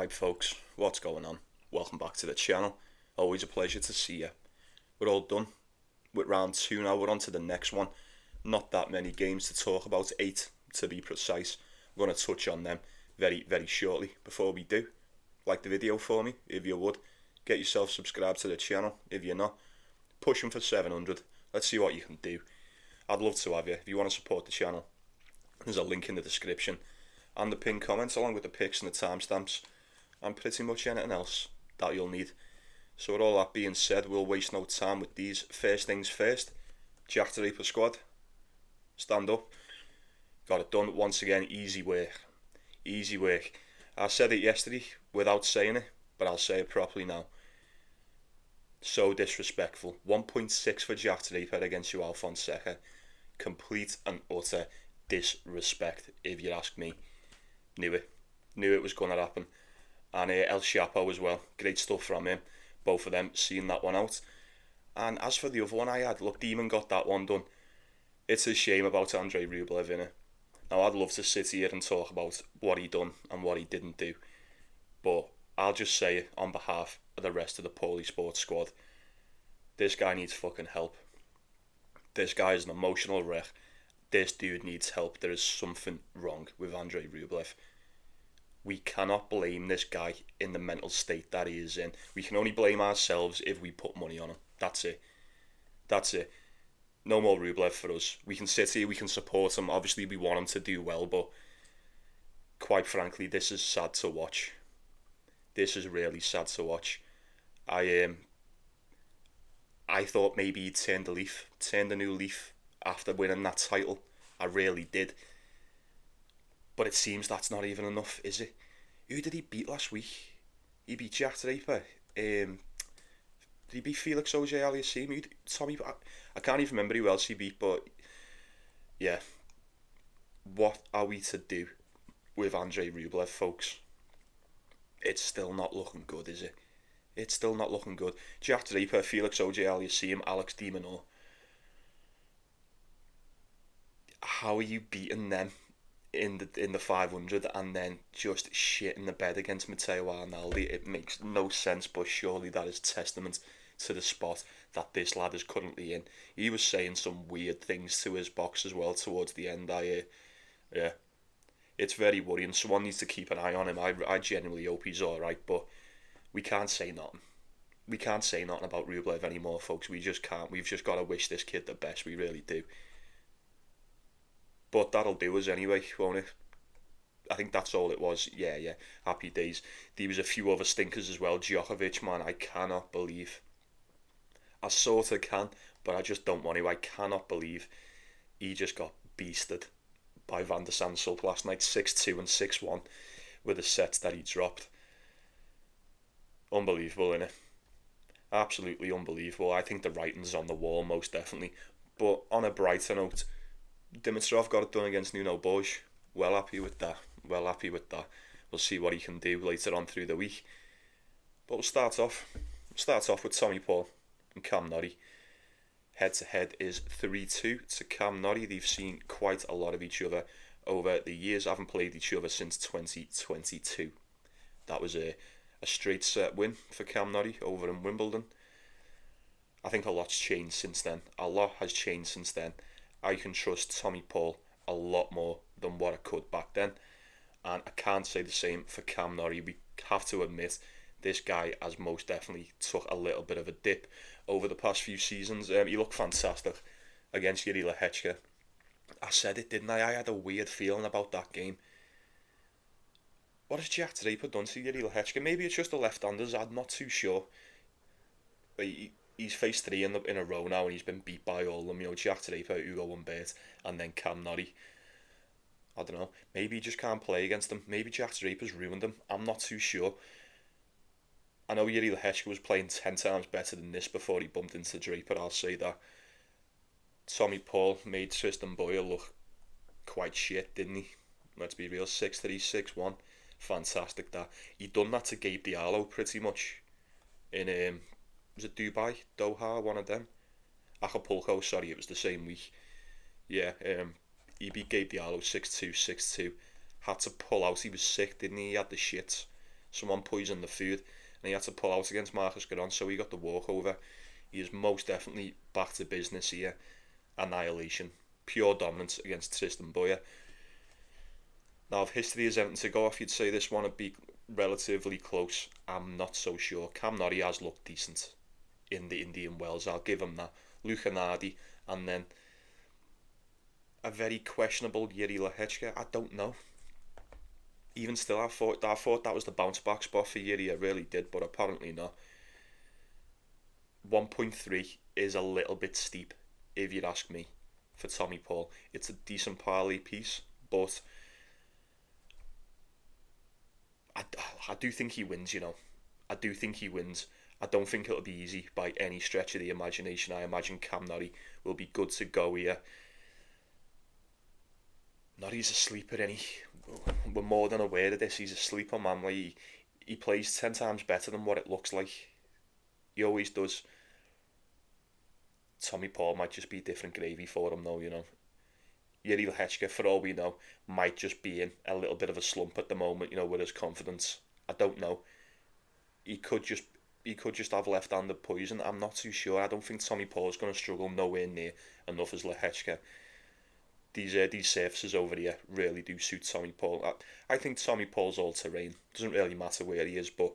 Alright folks, what's going on? Welcome back to the channel. Always a pleasure to see you. We're all done with round 2 now, we're on to the next one. Not that many games to talk about, 8 to be precise. We're going to touch on them very shortly. Before we do, like the video for me if you would. Get yourself subscribed to the channel if you're not. Pushing for 700, let's see what you can do. I'd love to have you. If you want to support the channel, there's a link in the description and the pinned comments along with the pics and the timestamps and pretty much anything else that you'll need. So with all that being said, we'll waste no time with these. First things first, Jack Draper squad, stand up. Got it done once again. Easy work. I said it yesterday without saying it, but I'll say it properly now. So disrespectful. 1.6 for Jack Draper against Joao Fonseca. Complete and utter disrespect, if you ask me. Knew it was going to happen. And El Chapo as well, great stuff from him, both of them seeing that one out. And as for the other one I had, look, Demon got that one done. It's a shame about Andrey Rublev, innit? Now I'd love to sit here and talk about what he done and what he didn't do, but I'll just say it on behalf of the rest of the Poly Sports squad. This guy needs fucking help. This guy is an emotional wreck. This dude needs help. There is something wrong with Andrey Rublev. We cannot blame this guy in the mental state that he is in. We can only blame ourselves if we put money on him. That's it. No more Rublev for us. We can sit here, we can support him. Obviously we want him to do well, but quite frankly, this is sad to watch. This is really sad to watch. I thought maybe he'd turned a new leaf after winning that title. I really did. But it seems that's not even enough, is it? Who did he beat last week? He beat Jack Draper. Did he beat Felix Auger-Aliassime? Tommy, I can't even remember who else he beat, but yeah. What are we to do with Andrey Rublev, folks? It's still not looking good, is it? It's still not looking good. Jack Draper, Felix Auger-Aliassime, Alex de Minaur. How are you beating them in the 500 and then just shit in the bed against Matteo Arnaldi? It makes no sense, but surely that is testament to the spot that this lad is currently in. He was saying some weird things to his box as well towards the end. Yeah, it's very worrying. Someone needs to keep an eye on him. I genuinely hope he's alright, but we can't say nothing. We can't say nothing about Rublev anymore, folks. We just can't. We've just got to wish this kid the best. We really do. But that'll do us anyway, won't it? I think that's all it was. Yeah. Happy days. There was a few other stinkers as well. Djokovic, man, I cannot believe. I sort of can, but I just don't want to. I cannot believe he just got beasted by Van der Sandsulp last night. 6-2 and 6-1 with the sets that he dropped. Unbelievable, innit? Absolutely unbelievable. I think the writing's on the wall, most definitely. But on a brighter note, Dimitrov got it done against Nuno Bosch. Well happy with that. We'll see what he can do later on through the week. But we'll start off with Tommy Paul and Cam Norrie. Head to head is 3-2 to Cam Norrie. They've seen quite a lot of each other over the years. Haven't played each other since 2022. That was a straight set win for Cam Norrie over in Wimbledon. I think a lot's changed since then. A lot has changed since then. I can trust Tommy Paul a lot more than what I could back then. And I can't say the same for Cam Norrie. We have to admit, this guy has most definitely took a little bit of a dip over the past few seasons. He looked fantastic against Yuri Lehechka. I said it, didn't I? I had a weird feeling about that game. What has Jack Draper done to Yuri Lehechka? Maybe it's just the left-handers. I'm not too sure. He's faced 3 in a row now and he's been beat by all of them. You know, Jack Draper, Hugo Humbert, and then Cam Norrie. I don't know. Maybe he just can't play against them. Maybe Jack Draper's ruined him. I'm not too sure. I know Yuri Lehechka was playing 10 times better than this before he bumped into Draper, I'll say that. Tommy Paul made Tristan Boyle look quite shit, didn't he? Let's be real. 6-3, 6-1. Fantastic that. He done that to Gabe Diallo pretty much in was it Dubai, Doha, one of them? Acapulco, sorry, it was the same week. Yeah, he beat Gabe Diallo 6-2, 6-2. Had to pull out, he was sick, didn't he? He had the shits. Someone poisoned the food, and he had to pull out against Marcus Giron, so he got the walkover. He is most definitely back to business here. Annihilation. Pure dominance against Tristan Boyer. Now, if history is anything to go off, you'd say this one would be relatively close. I'm not so sure. Cam Norrie has looked decent in the Indian Wells. I'll give him that. Luka Nardi, and then a very questionable Yuri Lehechka. I don't know. Even still, I thought that was the bounce back spot for Yuri. I really did, but apparently not. 1.3 is a little bit steep, if you'd ask me, for Tommy Paul. It's a decent parlay piece, but I do think he wins, I do think he wins. I don't think it'll be easy by any stretch of the imagination. I imagine Cam Norrie will be good to go here. Norrie's a sleeper, and we're more than aware of this. He's a sleeper, man. Like, he plays 10 times better than what it looks like. He always does. Tommy Paul might just be different gravy for him, though, Yuri Lehechka, for all we know, might just be in a little bit of a slump at the moment, with his confidence. I don't know. He could just have left-handed poison. I'm not too sure. I don't think Tommy Paul's going to struggle nowhere near enough as Lehechka. These surfaces over here really do suit Tommy Paul. I think Tommy Paul's all-terrain. Doesn't really matter where he is, but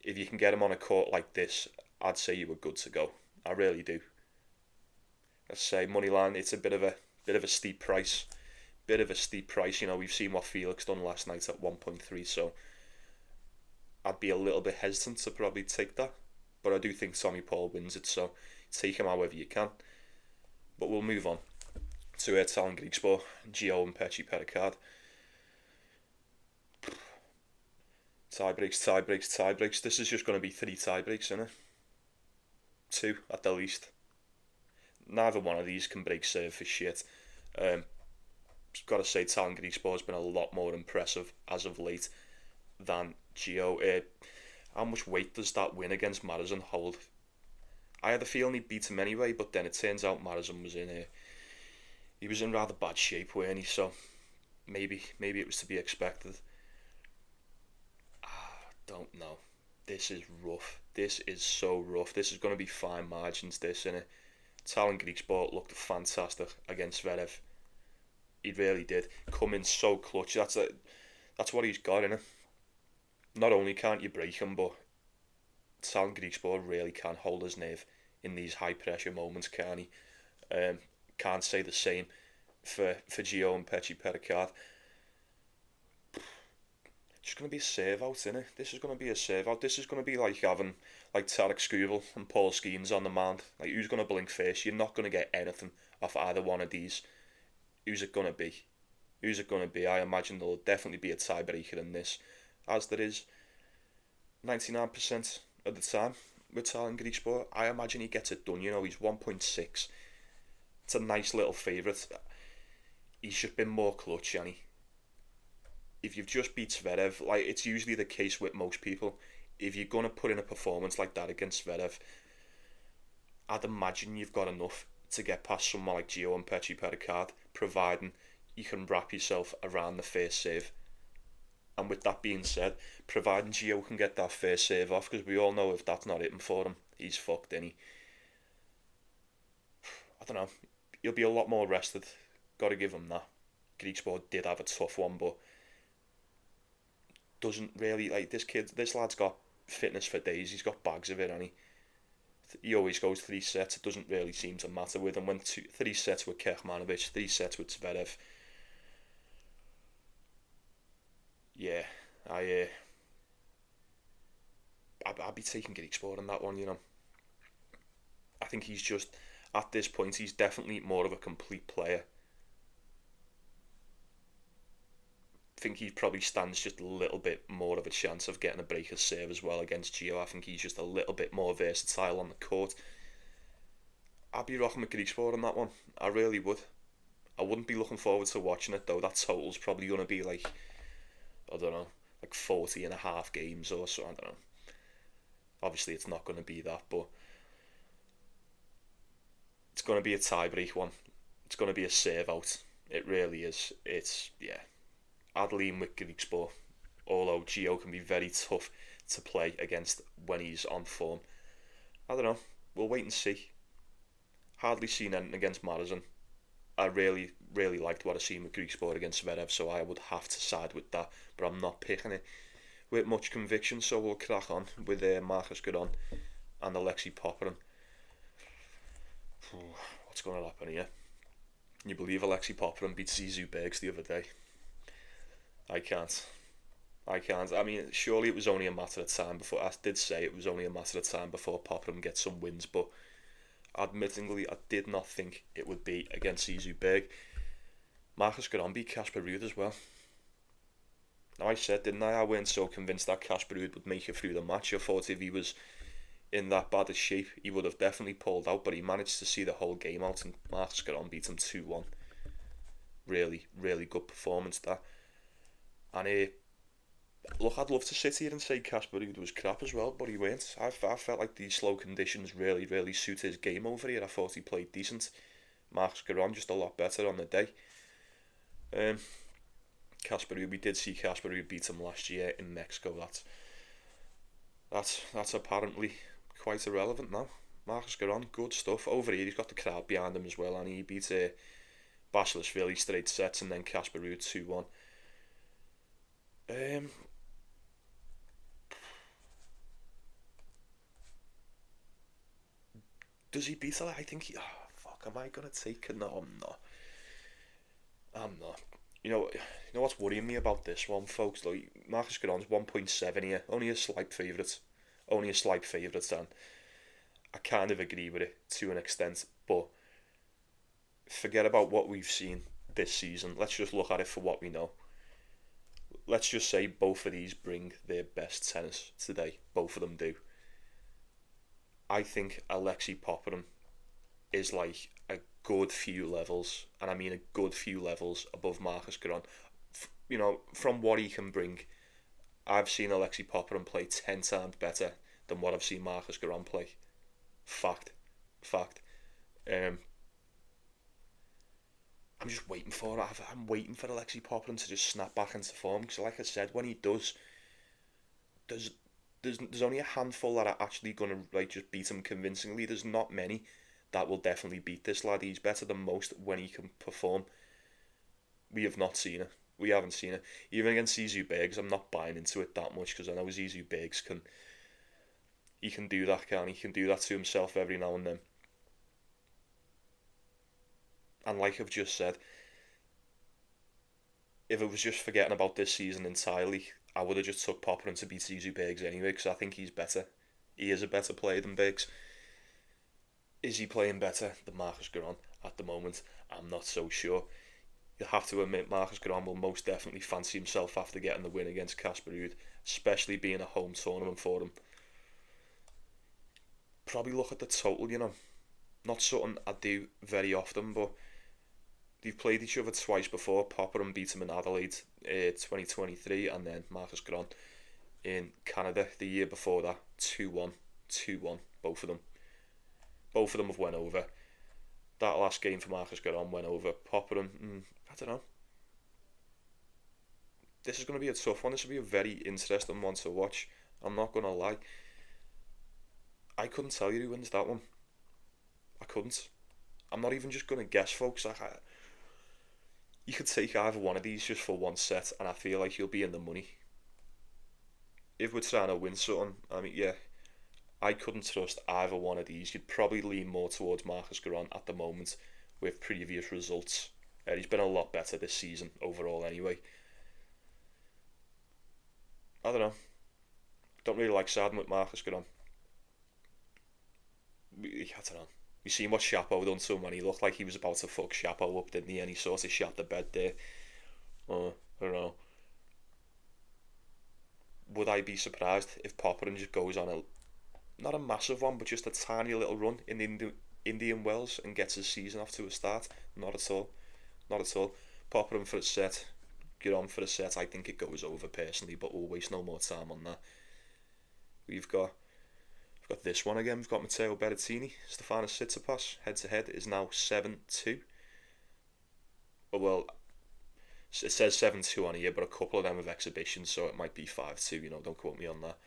if you can get him on a court like this, I'd say you were good to go. I really do. Let's say moneyline. It's a bit of a steep price. We've seen what Felix done last night at 1.3, so I'd be a little bit hesitant to probably take that. But I do think Tommy Paul wins it, so take him however you can. But we'll move on to Italian Griekspoor, Giron and Pechi Pericard. Tie breaks. This is just going to be 3 tie breaks, isn't it? 2 at the least. Neither one of these can break serve for shit. Got to say, Italian Griekspoor has been a lot more impressive as of late than Gio. How much weight does that win against Madison hold? I had a feeling he'd beat him anyway, but then it turns out Madison was he was in rather bad shape, weren't he? So maybe it was to be expected. Don't know. This is rough. This is so rough. This is going to be fine margins, this, innit? Italian Griekspoor looked fantastic against Zverev. He really did. Come in so clutch. That's what he's got, innit? Not only can't you break him, but Italian Griekspoor really can hold his nerve in these high pressure moments, can't he? Can't say the same for Gio and Pechi Pericard. Just going to be a serve out, innit? This is going to be a serve out. This is going to be like having Tarek Skubal and Paul Skeens on the mound. Like, who's going to blink first? You're not going to get anything off either one of these. Who's it going to be? I imagine there'll definitely be a tiebreaker in this, as there is 99% of the time with Italian Griekspoor. I imagine he gets it done. He's 1.6. It's a nice little favourite. He's just been more clutch, hasn't he? If you've just beat Zverev, it's usually the case with most people, if you're going to put in a performance like that against Zverev, I'd imagine you've got enough to get past someone like Gio and Pechi Pericard, providing you can wrap yourself around the first serve. And with that being said, providing Gio can get that first serve off, because we all know if that's not hitting for him, he's fucked, isn't he? I don't know. He'll be a lot more rested. Got to give him that. Griekspoor did have a tough one, but doesn't really, this lad's got fitness for days. He's got bags of it, and he always goes 3 sets. It doesn't really seem to matter with him. Went 3 sets with Kekmanovic, 3 sets with Zverev. Yeah, I'd be taking Griekspoor on that one, I think he's just, at this point, he's definitely more of a complete player. I think he probably stands just a little bit more of a chance of getting a breaker serve as well against Gio. I think he's just a little bit more versatile on the court. I'd be rocking with Griekspoor on that one. I really would. I wouldn't be looking forward to watching it, though. That total's probably going to be I don't know, 40 and a half games or so. I don't know. Obviously, it's not going to be that, but it's going to be a tie-break one. It's going to be a serve out. It really is. I'd lean with Griekspoor. although Gio can be very tough to play against when he's on form. I don't know. We'll wait and see. Hardly seen anything against Madison. I really, really liked what I seen with Griekspoor against Medvedev, so I would have to side with that. But I'm not picking it with much conviction, so we'll crack on with Marcus Giron and Alexei Popyrin. What's going to happen here? Can you believe Alexei Popyrin beat Zizou Bergs the other day? I can't. I mean, surely it was only a matter of time before. I did say it was only a matter of time before Popyrin gets some wins, but admittingly, I did not think it would be against Zizou Berg. Marcus Giron beat Casper Ruud as well. Now I said, didn't I weren't so convinced that Casper Ruud would make it through the match. I thought if he was in that bad a shape, he would have definitely pulled out, but he managed to see the whole game out, and Marcus Giron beat him 2-1. Really, really good performance that. And look, I'd love to sit here and say Casper Ruud was crap as well, but he weren't. I felt like these slow conditions really, really suit his game over here. I thought he played decent. Marcus Giron just a lot better on the day. Casper Ruud, we did see Casper Ruud beat him last year in Mexico. That's apparently quite irrelevant now. Marcus Giron, good stuff. Over here, he's got the crowd behind him as well, and he beat Basilashvili straight sets, and then Casper Ruud 2-1. Does he beat her? I think he... Oh, fuck, am I going to take it? No, I'm not. You know what's worrying me about this one, folks? Like, Marcus Giron's 1.7 here. Only a slight favourite. And I kind of agree with it to an extent. But forget about what we've seen this season. Let's just look at it for what we know. Let's just say both of these bring their best tennis today. Both of them do. I think Alexei Popyrin is like a good few levels, and I mean a good few levels above Marcus Giron. You know, from what he can bring, I've seen Alexei Popyrin play 10 times better than what I've seen Marcus Giron play. Fact. I'm just waiting for it. I'm waiting for Alexei Popyrin to just snap back into form, because like I said, when he does, there's only a handful that are actually going to like just beat him convincingly. There's not many that will definitely beat this lad. He's better than most when he can perform. We have not seen it. We haven't seen it. Even against Zizou Bergs, I'm not buying into it that much, because I know Zizou Bergs can do that, he can do that to himself every now and then. And like I've just said, if it was just forgetting about this season entirely, I would have just took Popyrin to beat Zizou Bergs anyway, because I think he's better. He is a better player than Bergs. Is he playing better than Marcus Giron at the moment? I'm not so sure. You have to admit, Marcus Giron will most definitely fancy himself after getting the win against Casper Ruud, especially being a home tournament for him. Probably look at the total, Not something I do very often, but they've played each other twice before. Popyrin beat him in Adelaide 2023, and then Marcus Giron in Canada the year before that. 2-1, both of them. Both of them have went over. That last game for Marcus Giron went over. Popyrin, I don't know. This is going to be a tough one. This will be a very interesting one to watch. I'm not going to lie. I couldn't tell you who wins that one. I couldn't. I'm not even just going to guess, folks. You could take either one of these just for one set, and I feel like you'll be in the money. If we're trying to win something, I mean, yeah, I couldn't trust either one of these. You'd probably lean more towards Marcus Giron at the moment with previous results. He's been a lot better this season overall anyway. I don't know. Don't really like siding with Marcus Giron. I don't know. We seen what Tiafoe done to him, and he looked like he was about to fuck Tiafoe up, didn't he? And he sort of shot the bed there. I don't know. Would I be surprised if Popyrin just goes on not a massive one, but just a tiny little run in the Indian Wells and gets his season off to a start? Not at all. Popyrin for a set, Giron for a set. I think it goes over personally, but we'll waste no more time on that. We've got this one again. We've got Matteo Berrettini, Stefanos Tsitsipas. Head to head is now 7-2. Well, It says 7-2 on here, but a couple of them have exhibitions, so it might be 5-2, don't quote me on that.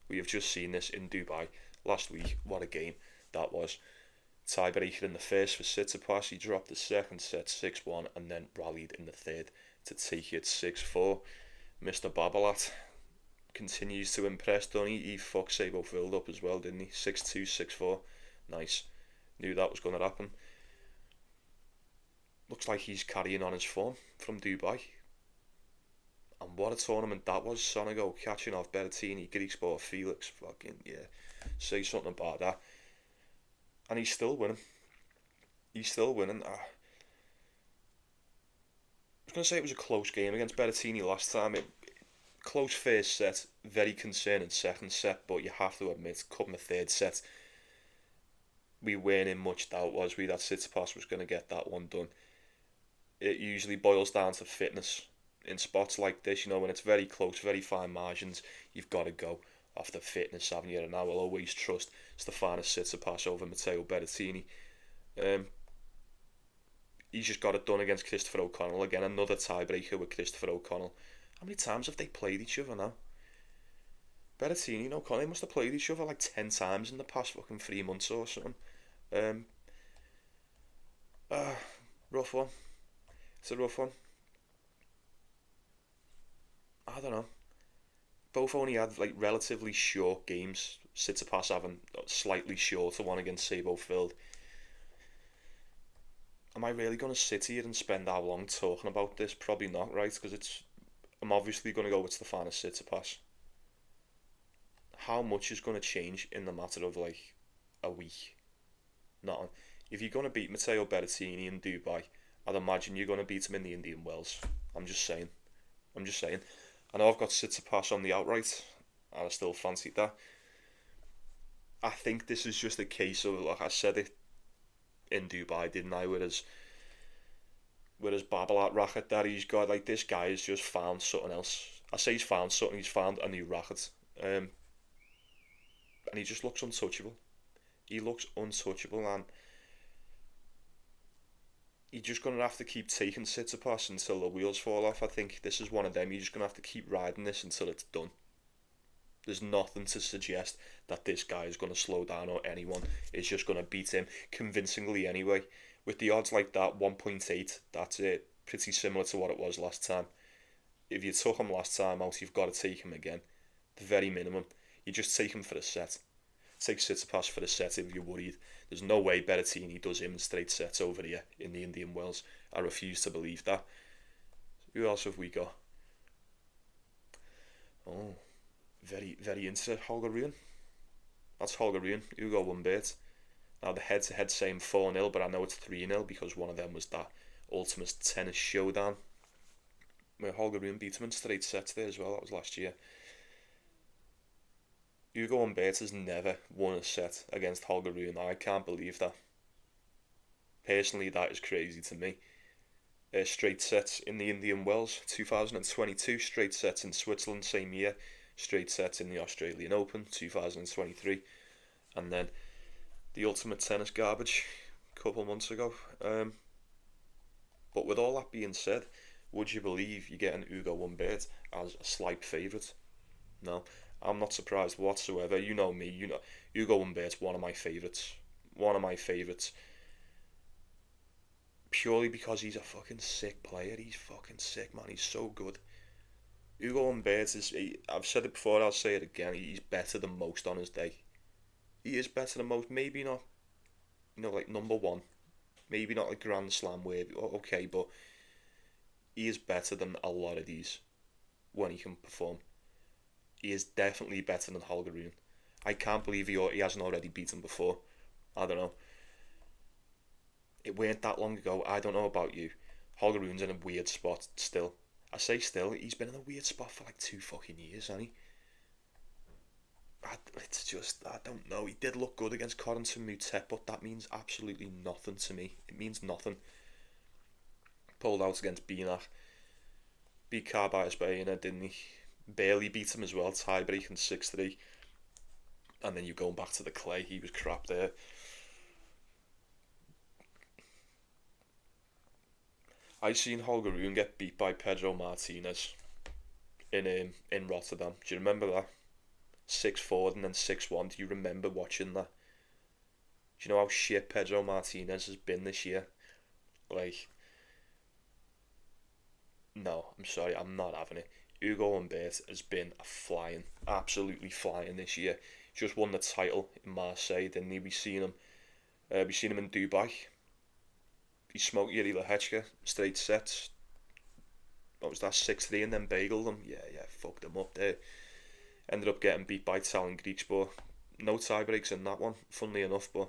We have just seen this in Dubai last week. What a game that was. Tiebreaker in the first for Tsitsipas. He dropped the second set 6-1 and then rallied in the third to take it 6-4. Mr. Babolat continues to impress, don't he? He fucked Sabo filled up as well, didn't he? 6-2, 6-4. Nice. Knew that was going to happen. Looks like he's carrying on his form from Dubai. And what a tournament that was. Sonego catching off Berrettini, Griekspoor, Felix. Fucking, yeah. Say something about that. And he's still winning. He's still winning. I was going to say it was a close game against Berrettini last time. Close first set, very concerning second set, but you have to admit, come the third set, we weren't in much doubt, was we, that Tsitsipas was going to get that one done. It usually boils down to fitness in spots like this, when it's very close, very fine margins, you've got to go off the fitness, haven't you? And I will always trust Stefanos Tsitsipas over Matteo Berrettini. He's just got it done against Christopher O'Connell again, another tiebreaker with Christopher O'Connell. How many times have they played each other now? Berrettini and O'Connell must have played each other like 10 times in the past fucking 3 months or something. Rough one. It's a rough one. I don't know. Both only had like relatively short games. Tsitsipas having a slightly shorter one against Sabo Filled. Am I really going to sit here and spend how long talking about this? Probably not, right? Because I'm obviously going to go with Stefanos Tsitsipas. How much is going to change in the matter of like a week? Nothing. If you're going to beat Matteo Berrettini in Dubai, I'd imagine you're going to beat him in the Indian Wells. I'm just saying. I know I've got Tsitsipas on the outright, and I still fancy that. I think this is just a case of, like I said it in Dubai, didn't I? With his Babolat racket that he's got, like, this guy has just found something else. I say he's found something, he's found a new racket. And he just looks untouchable. He looks untouchable, and you're just going to have to keep taking Tsitsipas until the wheels fall off. I think this is one of them. You're just going to have to keep riding this until it's done. There's nothing to suggest that this guy is going to slow down or anyone is just going to beat him convincingly anyway. With the odds like that, 1.8, that's it. Pretty similar to what it was last time. If you took him last time out, you've got to take him again. The very minimum. You just take him for the set. Take Tsitsipas for the set if you're worried. There's no way Berrettini does him in straight sets over here in the Indian Wells. I refuse to believe that. Who else have we got? Oh, very, very into Holger Rune. That's Holger Rune. Hugo Humbert. Now the head-to-head saying 4-0, but I know it's 3-0 because one of them was that ultimate tennis showdown where Holger Rune beat him in straight sets there as well. That was last year. Hugo Humbert has never won a set against Holger Rune. I can't believe that. Personally, that is crazy to me. Straight sets in the Indian Wells 2022, straight sets in Switzerland same year, straight sets in the Australian Open 2023, and then the ultimate tennis garbage a couple months ago. But with all that being said, would you believe you're getting Hugo Humbert as a slight favourite? No. I'm not surprised whatsoever. You know me, Hugo Humbert's one of my favourites. Purely because he's a fucking sick player. He's fucking sick, man. He's so good. Hugo Humbert I've said it before, I'll say it again, he's better than most on his day. He is better than most. Maybe not, like number one. Maybe not like Grand Slam where, okay, but he is better than a lot of these when he can perform. He is definitely better than Holger Rune. I can't believe he hasn't already beaten before. I don't know. It weren't that long ago. I don't know about you. Holger Rune's in a weird spot still. I say still, he's been in a weird spot for like 2 fucking years, hasn't he? It's just, I don't know. He did look good against Corentin Moutet, but that means absolutely nothing to me. It means nothing. Pulled out against Binach. Beat Carbias Baena, didn't he? Barely beat him as well, tie-breaking 6-3. And then you're going back to the clay, he was crap there. I seen Holger Rune get beat by Pedro Martinez in Rotterdam. Do you remember that? 6-4 and then 6-1. Do you remember watching that? Do you know how shit Pedro Martinez has been this year? Like, no, I'm sorry, I'm not having it. Hugo Humbert has been a flying, absolutely flying this year. Just won the title in Marseille, didn't he? We seen him in Dubai. He smoked Yuri Lehechka straight sets. What was that, 6-3 and then bageled him? Yeah, fucked him up there. Ended up getting beat by Talon Griekspoor. No tie breaks in that one, funnily enough, but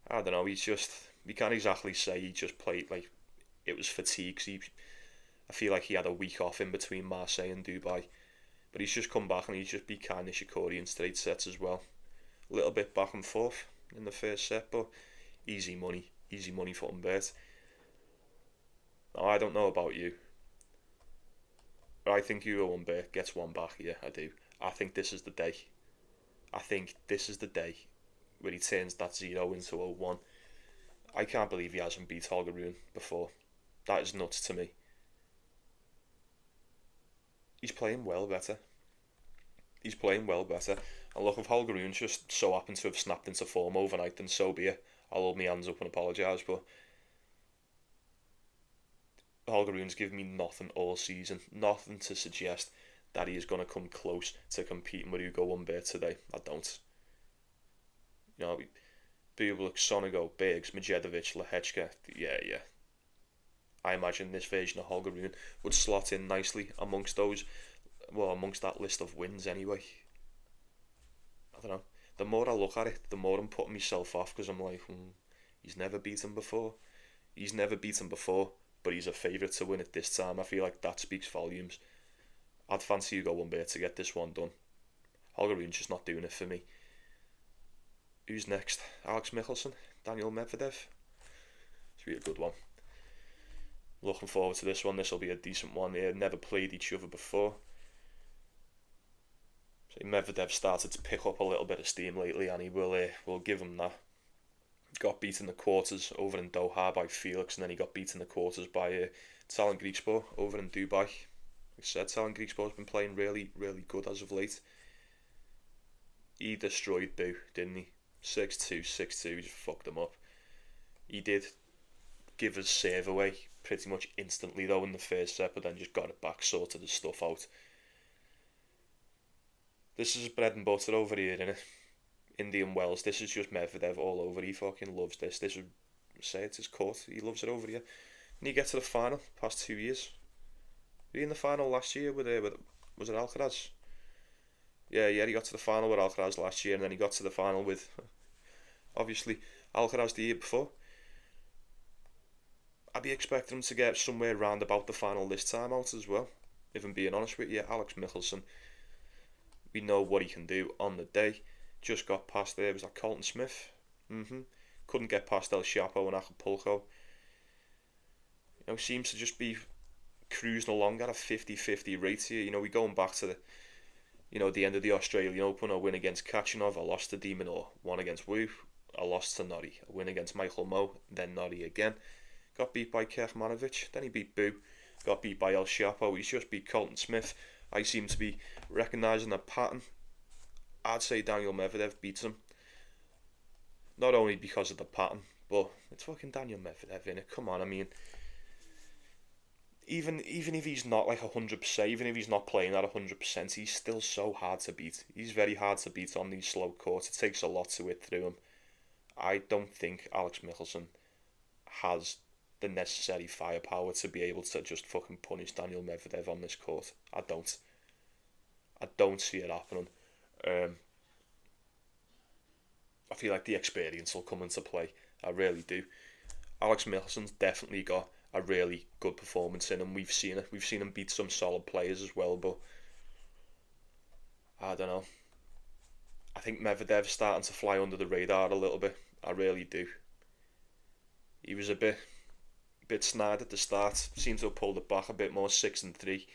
I don't know, we can't exactly say he just played like it was fatigue. I feel like he had a week off in between Marseille and Dubai. But he's just come back and he's just beat Kai Nishikori in straight sets as well. A little bit back and forth in the first set, but easy money for Humbert. Now, I don't know about you, but I think Hugo Humbert gets one back here. I do. I think this is the day. I think this is the day where he turns that 0 into a 1. I can't believe he hasn't beat Holger Rune before. That is nuts to me. He's playing well better. And look, if Holger Rune's just so happened to have snapped into form overnight, then so be it. I'll hold my hands up and apologise, but Holger Rune's given me nothing all season. Nothing to suggest that he is going to come close to competing with Hugo Humbert today. I don't. You know, Bublik, Sonego, Bergs, Medvedev, Lehechka. Yeah. I imagine this version of Holger Rune would slot in nicely amongst that list of wins anyway. I don't know. The more I look at it, the more I'm putting myself off because I'm like, he's never beaten before. But he's a favourite to win it this time. I feel like that speaks volumes. I'd fancy Hugo Humbert to get this one done. Holger Rune's just not doing it for me. Who's next? Alex Michelsen? Daniel Medvedev? It's be a good one. Looking forward to this one. This will be a decent one. They've never played each other before. So Medvedev started to pick up a little bit of steam lately, and he will give him that. Got beat in the quarters over in Doha by Felix, and then he got beat in the quarters by Talon Griekspoor over in Dubai. Like I said, Talon Griekspoor's been playing really, really good as of late. He destroyed Boo, didn't he? 6-2, 6-2, just fucked him up. He did give his serve away pretty much instantly though in the first set, but then just got it back, sorted his stuff out. This is bread and butter over here, innit? Indian Wells. This is just Medvedev all over. He fucking loves this. This would say it's his court. He loves it over here. And he gets to the final past 2 years. Were he in the final last year with was it Alcaraz? Yeah, he got to the final with Alcaraz last year, and then he got to the final with obviously Alcaraz the year before. I'd be expecting him to get somewhere round about the final this time out as well. If I'm being honest with you, Alex Michelsen, we know what he can do on the day. Just got past there. Was that Colton Smith? Couldn't get past El Chapo and Acapulco. You know, seems to just be cruising along at a 50-50 rate here. You know, we going back to the end of the Australian Open. A win against Kachanov, a loss to Demonor, one against Wu, a loss to Norrie, a win against Michael Moe, then Norrie again. Got beat by Kekmanovic, then he beat Boo, got beat by El Chapo, he's just beat Colton Smith. I seem to be recognising a pattern. I'd say Daniel Medvedev beats him. Not only because of the pattern, but it's fucking Daniel Medvedev, innit? Come on, I mean, even if he's not like 100%, even if he's not playing at 100%, he's still so hard to beat. He's very hard to beat on these slow courts. It takes a lot to hit through him. I don't think Alex Michelsen has the necessary firepower to be able to just fucking punish Daniel Medvedev on this court. I don't see it happening. I feel like the experience will come into play. I really do. Alex Michelsen's definitely got a really good performance in him. We've seen it. We've seen him beat some solid players as well, but I don't know. I think Medvedev's starting to fly under the radar a little bit. I really do. He was a bit snide at the start. Seems to have pulled it back a bit more. 6-3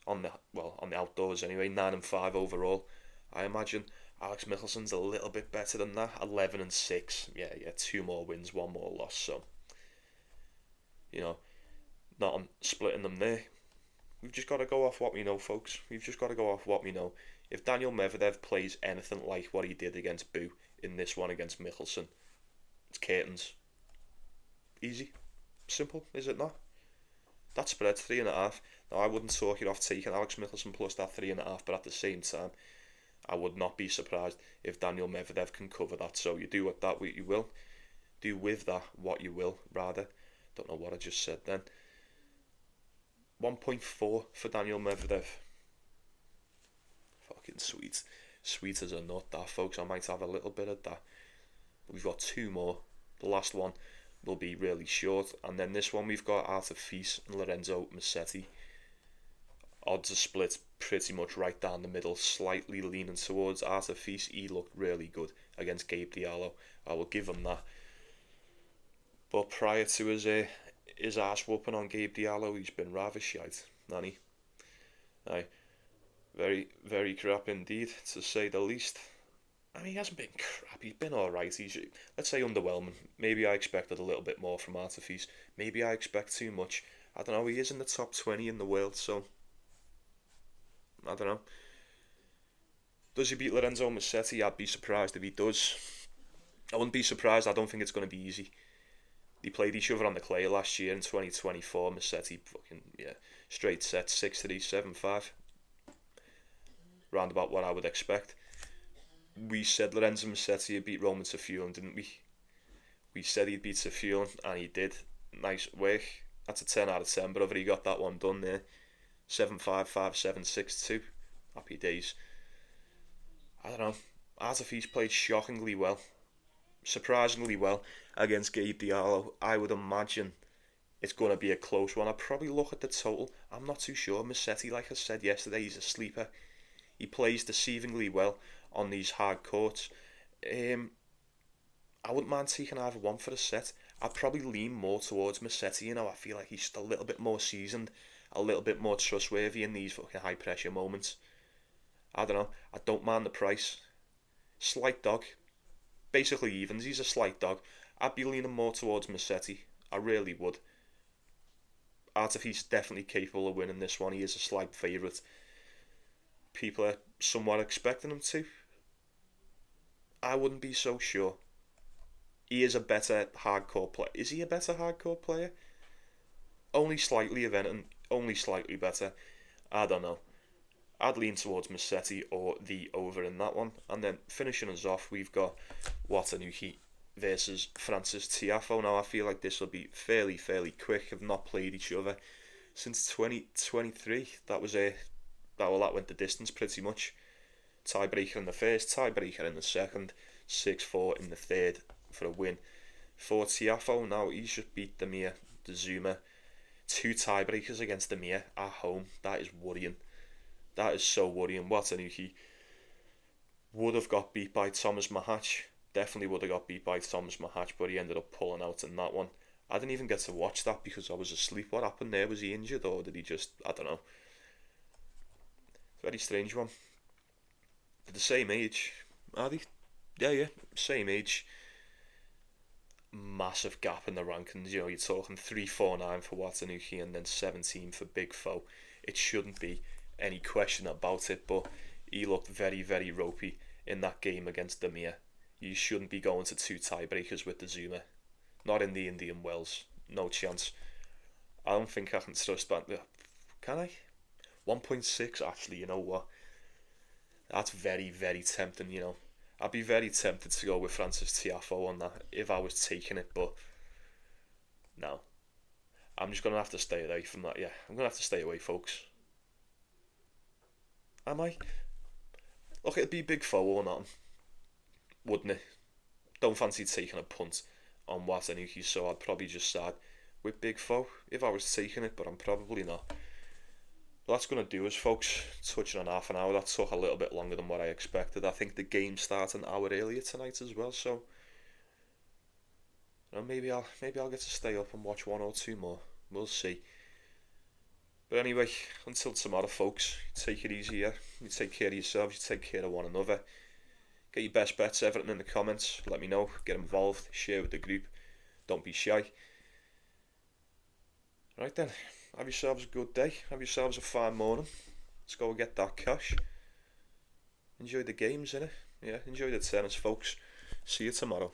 on the outdoors anyway. 9-5 overall. I imagine Alex Michelsen's a little bit better than that. 11-6. Yeah. 2 more wins, 1 more loss. So, you know, not on splitting them there. We've just got to go off what we know, folks. We've just got to go off what we know. If Daniel Medvedev plays anything like what he did against Boo in this one against Michelsen, it's curtains. Easy. Simple, is it not? That spread's 3.5. Now, I wouldn't talk it off taking Alex Michelsen plus that 3.5, but at the same time, I would not be surprised if Daniel Medvedev can cover that. So you do with that what you will. Do with that what you will, rather. Don't know what I just said then. 1.4 for Daniel Medvedev. Fucking sweet. Sweet as a nut, that, folks. I might have a little bit of that. But we've got two more. The last one will be really short. And then this one we've got ATP and Lorenzo Musetti. Odds are split pretty much right down the middle, slightly leaning towards ATP. He looked really good against Gabe Diallo. I will give him that. But prior to his ass whooping on Gabe Diallo, he's been rather shite, hasn't he? Aye. Very, very crap indeed, to say the least. I mean, he hasn't been crap. He's been alright. He's, let's say, underwhelming. Maybe I expected a little bit more from ATP. Maybe I expect too much. I don't know. He is in the top 20 in the world, so I don't know. Does he beat Lorenzo Musetti? I'd be surprised if he does. I wouldn't be surprised. I don't think it's going to be easy. They played each other on the clay last year in 2024. Musetti, fucking, yeah, straight set, 6-3, 7-5. Round about what I would expect. We said Lorenzo Musetti would beat Roman Safiullin, didn't we? We said he'd beat Safiullin, and he did. Nice work. That's a 10 out of 10, but he got that one done there. 7-5, 5-7, 6-2. Happy days. I don't know. Artifice played shockingly well. Surprisingly well against Gabe Diallo. I would imagine it's going to be a close one. I'll probably look at the total. I'm not too sure. Musetti, like I said yesterday, he's a sleeper. He plays deceivingly well on these hard courts. I wouldn't mind taking either one for a set. I'd probably lean more towards Musetti. You know, I feel like he's just a little bit more seasoned, a little bit more trustworthy in these fucking high pressure moments. I don't know. I don't mind the price. Slight dog. Basically evens. He's a slight dog. I'd be leaning more towards Musetti. I really would. Artifice definitely capable of winning this one. He is a slight favourite. People are somewhat expecting him to. I wouldn't be so sure. He is a better hardcore player. Is he a better hardcore player? Only slightly, if anything. Only slightly better. I don't know. I'd lean towards Musetti or the over in that one. And then finishing us off, we've got Watanuki versus Francis Tiafoe. Now, I feel like this will be fairly quick. Have not played each other since 2023. That went the distance pretty much. Tiebreaker in the first, tiebreaker in the second, 6-4 in the third for a win. For Tiafoe, now he's just beat Demir Dzuma. 2 tiebreakers against Demir at home. That is worrying. That is so worrying. Watanuki would have got beat by Thomas Mahac. Definitely would have got beat by Thomas Mahac, but he ended up pulling out in that one. I didn't even get to watch that because I was asleep. What happened there? Was he injured or did he just... I don't know. Very strange one. They're the same age, are they? Yeah, same age. Massive gap in the rankings. You know, you're talking 3-4-9 for Watanuki and then 17 for Big Foe. It shouldn't be any question about it, but he looked very ropey in that game against Demir. You shouldn't be going to 2 tiebreakers with the Dzuma. Not in the Indian Wells. No chance. I don't think I can trust that. Can I? 1.6, actually, you know what? That's very tempting, you know. I'd be very tempted to go with Francis Tiafoe on that if I was taking it, but no. I'm just going to have to stay away from that, yeah. I'm going to have to stay away, folks. Am I? Look, it'd be Big Foe or not, wouldn't it? Don't fancy taking a punt on Watanuki, so I'd probably just side with Big Foe if I was taking it, but I'm probably not. That's going to do us, folks. Touching on half an hour. That took a little bit longer than what I expected. I think the game started an hour earlier tonight as well, so you know, maybe I'll get to stay up and watch 1 or 2 more. We'll see. But anyway, until tomorrow, folks, take it easy, yeah? You take care of yourselves, you take care of one another. Get your best bets, everything in the comments. Let me know. Get involved. Share with the group. Don't be shy. Right then, have yourselves a good day. Have yourselves a fine morning. Let's go and get that cash. Enjoy the games, innit? Yeah, enjoy the tennis, folks. See you tomorrow.